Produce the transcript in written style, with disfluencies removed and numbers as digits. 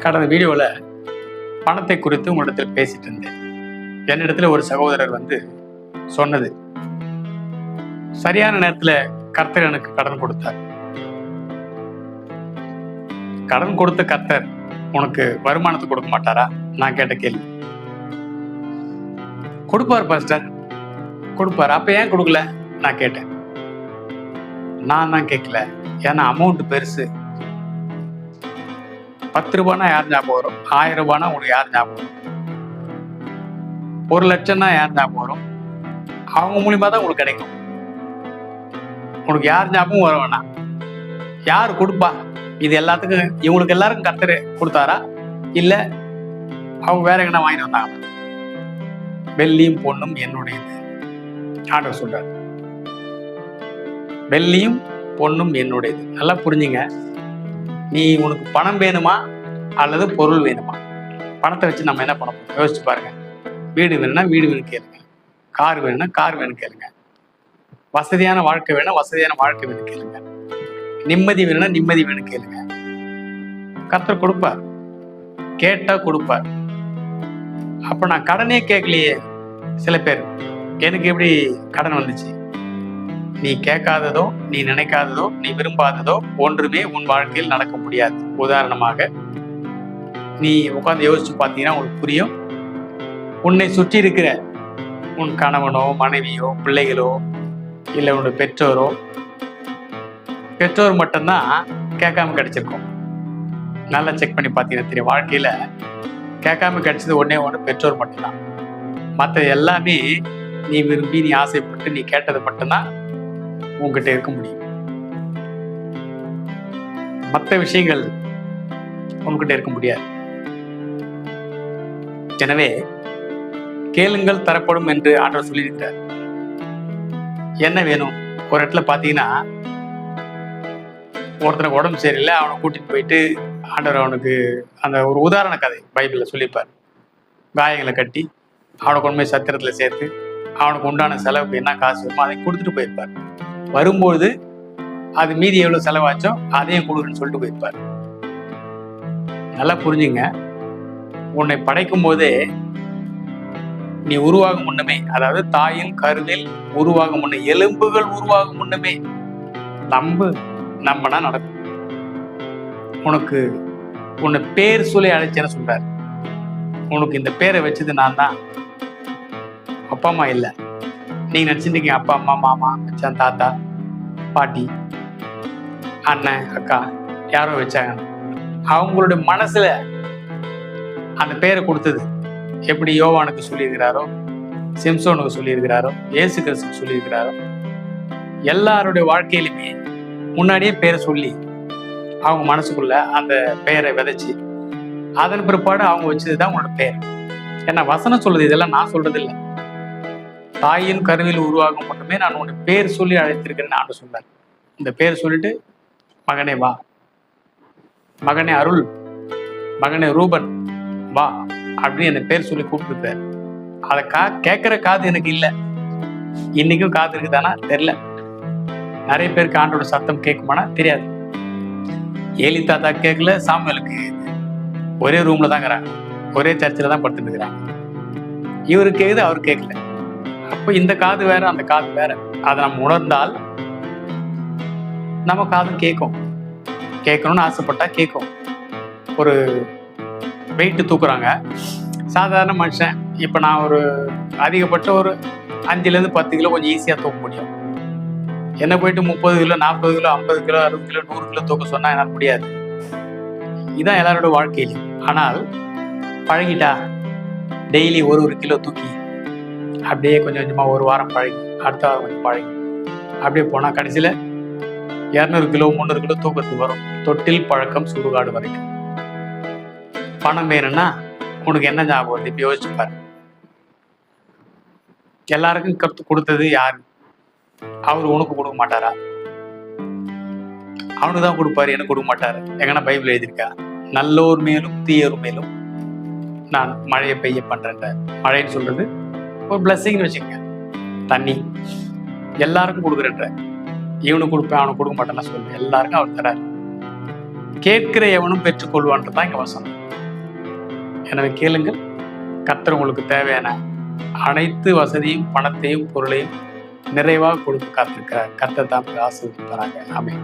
கடந்த வீடியோவில் பணத்தை குறித்து உங்களிடத்தில் பேசிட்டு இருந்தேன். என்னிடத்துல ஒரு சகோதரர் சொன்னது, சரியான நேரத்தில் கர்த்தர் எனக்கு கடன் கொடுத்தார். கடன் கொடுத்த கர்த்தர் உனக்கு வருமானத்தை கொடுக்க மாட்டாரா? நான் கேட்ட கேள்வி. கொடுப்பார் பாஸ்டர், கொடுப்பார். அப்ப ஏன் கொடுக்கல நான் கேட்டேன். நான் தான் கேட்கல, ஏன்னா அமௌண்ட் பெருசு. 10 ரூபானா யார் ஞாபகம் வரும்? 1000 ரூபானா உங்களுக்கு யார் ஞாபகம் வரும்? 1 லட்சம்னா யார் ஞாபகம் வரும்? அவங்க மூலியமா தான் உங்களுக்கு கிடைக்கும். உனக்கு யார் ஞாபகம் வர வேணாம். யார் கொடுப்பா? இது எல்லாத்துக்கும் இவங்களுக்கு எல்லாருக்கும் கர்த்தர் கொடுத்தாரா, இல்ல அவங்க வேற எங்கன்னா வாங்கிட்டு வந்தாங்க? வெள்ளியும் பொண்ணும் என்னுடையது ஆண்டவர் சொல்றாரு. வெள்ளியும் பொண்ணும் என்னுடையது. நல்லா புரிஞ்சுங்க. நீ உனக்கு பணம் வேணுமா அல்லது பொருள் வேணுமா? பணத்தை வச்சு நம்ம என்ன பண்ண போறோம் யோசிச்சு பாருங்க. வீடு வேணும்னா வீடு வேணும் கேளுங்க, கார் வேணும்னா கார் வேணும் கேளுங்க, வசதியான வாழ்க்கை வேணும் வசதியான வாழ்க்கை வேணும் கேளுங்க, நிம்மதி வேணும்னா நிம்மதி வேணும் கேளுங்க. கர்த்தர் கொடுப்பார், கேட்டா கொடுப்பார். அப்ப நான் கடனே கேட்கலையே. சில பேர், எனக்கு எப்படி கடன் வந்துச்சு? நீ கேட்காததோ, நீ நினைக்காததோ, நீ விரும்பாததோ ஒன்றுமே உன் வாழ்க்கையில் நடக்க முடியாது. உதாரணமாக நீ உட்கார்ந்து யோசிச்சு பார்த்தீங்கன்னா உங்களுக்கு புரியும். உன்னை சுற்றி இருக்கிற உன் கணவனோ மனைவியோ பிள்ளைகளோ இல்லை உன்னுடைய பெற்றோரோ, பெற்றோர் மட்டும்தான் கேட்காம கிடைச்சிருக்கும். நல்லா செக் பண்ணி பார்த்தீங்கன்னா தெரியும். வாழ்க்கையில கேட்காம கிடைச்சது ஒன்னே ஒன்று பெற்றோர் மட்டும்தான். மற்ற எல்லாமே நீ விரும்பி நீ ஆசைப்பட்டு நீ கேட்டது மட்டும்தான் உங்ககிட்ட இருக்க முடியும். மற்ற விஷயங்கள் உங்ககிட்ட இருக்க முடியாது. எனவே கேளுங்கள் தரப்படும் என்று ஆண்டவர் சொல்லியிருக்கிறார். என்ன வேணும்? ஒரு இடத்துல பார்த்தீங்கன்னா ஒருத்தனுக்கு உடம்பு சரியில்லை, அவனை கூட்டிட்டு போயிட்டு ஆண்டவர் அவனுக்கு அந்த ஒரு உதாரண கதை பைபிளில் சொல்லியிருப்பார். காயங்களை கட்டி அவனை கொண்டு போய் சத்திரத்தில் சேர்த்து அவனுக்கு உண்டான செலவுக்கு என்ன காசு வருமோ அதை கொடுத்துட்டு போயிருப்பார். வரும்போது அது மீதி எவ்வளோ செலவாச்சோ அதையும் கொடுக்குன்னு சொல்லிட்டு போயிருப்பார். நல்லா புரிஞ்சுங்க. உன்னை படைக்கும் போதே நீ உருவாகும் முன்னமே, அதாவது தாயின் கருவில் உருவாகும் முன்னே, எலும்புகள் உருவாகும் முன்னமே நம்பனா நடக்கும். உனக்கு உன்னை பேர் சொல்லி அழைச்சேன்னு சொல்றாரு. உனக்கு இந்த பேரை வச்சது நான் தான், அப்பா அம்மா இல்லை. நீங்க நினைச்சிட்டு இருக்கீங்க அப்பா அம்மா மாமா மச்சான் தாத்தா பாட்டி அண்ணன் அக்கா யாரோ வச்சாங்க. அவங்களுடைய மனசுல அந்த பேரை கொடுத்தது எப்படி யோவானுக்கு சொல்லியிருக்கிறாரோ, சிம்சோனுக்கு சொல்லியிருக்கிறாரோ, இயேசு கிறிஸ்துக்கு சொல்லியிருக்கிறாரோ, எல்லாருடைய வாழ்க்கையிலுமே முன்னாடியே பேரை சொல்லி அவங்க மனசுக்குள்ள அந்த பெயரை விதைச்சு அதன் பிற்பாடு அவங்க வச்சதுதான் உங்களோட பெயர். ஏன்னா வசனம் சொல்லுது, இதெல்லாம் நான் சொல்றது இல்லை. தாயின் கருவில் உருவாகும் மட்டுமே நான் உன்னை பேர் சொல்லி அழைத்திருக்கிறேன்னு ஆண்டு சொன்னார். இந்த பேர் சொல்லிட்டு மகனே வா, மகனே அருள், மகனே ரூபன் வா அப்படின்னு என்ன பேர் சொல்லி கூப்பிட்டுருக்காரு. அதை கேட்கிற காது எனக்கு இல்லை. இன்னைக்கும் காது இருக்குதானா தெரியல. நிறைய பேருக்கு ஆண்டோட சத்தம் கேட்குமானா தெரியாது. ஏலி தாத்தா கேட்கல, சாமுவேலுக்கு ஒரே ரூம்ல தான் இருக்கிறாங்க, ஒரே சர்ச்சில் தான் படுத்துட்டு இருக்கிறாங்க. இவரு கேக்குது, அவரு கேட்கல. அப்போ இந்த காது வேற அந்த காது வேற. அதை நம்ம உணர்ந்தால் நம்ம காதும் கேட்கும். கேட்கணும்னு ஆசைப்பட்டா கேட்கும். ஒரு வெயிட்டு தூக்குறாங்க சாதாரண மனுஷன். இப்போ நான் ஒரு அதிகபட்ச ஒரு 5 to 10 கிலோ கொஞ்சம் ஈஸியாக தூக்க முடியும். என்ன போயிட்டு 30 kilo 40 kilo 50 kilo 60 kilo 100 kilo தூக்க சொன்னா என்னால் முடியாது. இதுதான் எல்லாரோட வாழ்க்கையிலும். ஆனால் பழகிட்டா டெய்லி ஒரு கிலோ தூக்கி அப்படியே கொஞ்சம் கொஞ்சமாக ஒரு வாரம் பழகி அடுத்த வாரம் கொஞ்சம் பழகி அப்படியே போனால் கடைசியில் 200 கிலோ 300 கிலோ தூக்கத்துக்கு வரும். தொட்டில் பழக்கம் சுடுகாடு வரைக்கும். பணம் வேணும்னா உனக்கு என்ன ஞாபகம் வருது? இப்ப யோசிச்சு பாரு. எல்லாருக்கும் கத்து கொடுத்தது யாரு? அவரு உனக்கு கொடுக்க மாட்டாரா? அவனுக்கு தான் கொடுப்பாரு, எனக்கு கொடுக்க மாட்டாரு. எங்கன்னா பைபிள் எழுதியிருக்கா? நல்லோர் மேலும் தீயோர் மேலும் நான் மழையை பெய்ய பண்றேன். மழைன்னு சொல்றது ஒரு பிளஸ்ஸிங்னு வச்சுக்கோங்க. தண்ணி எல்லாருக்கும் கொடுக்குறேன்ற. இவனுக்கு கொடுப்பேன் அவனுக்கு கொடுக்க மாட்டேன்னா சொல்லுவேன். எல்லாருக்கும் அவர் தராரு. கேட்கிற எவனும் பெற்றுக்கொள்வான்றதான் இங்க வசனம். எனவே கேளுங்கள். கர்த்தர் உங்களுக்கு தேவையான அனைத்து வசதியும், பணத்தையும், பொருளையும் நிறைவாக கொடுக்க காத்திருக்கிறார். கர்த்தர் தாம் ஆசீர்வதிப்பாராக. ஆமென்.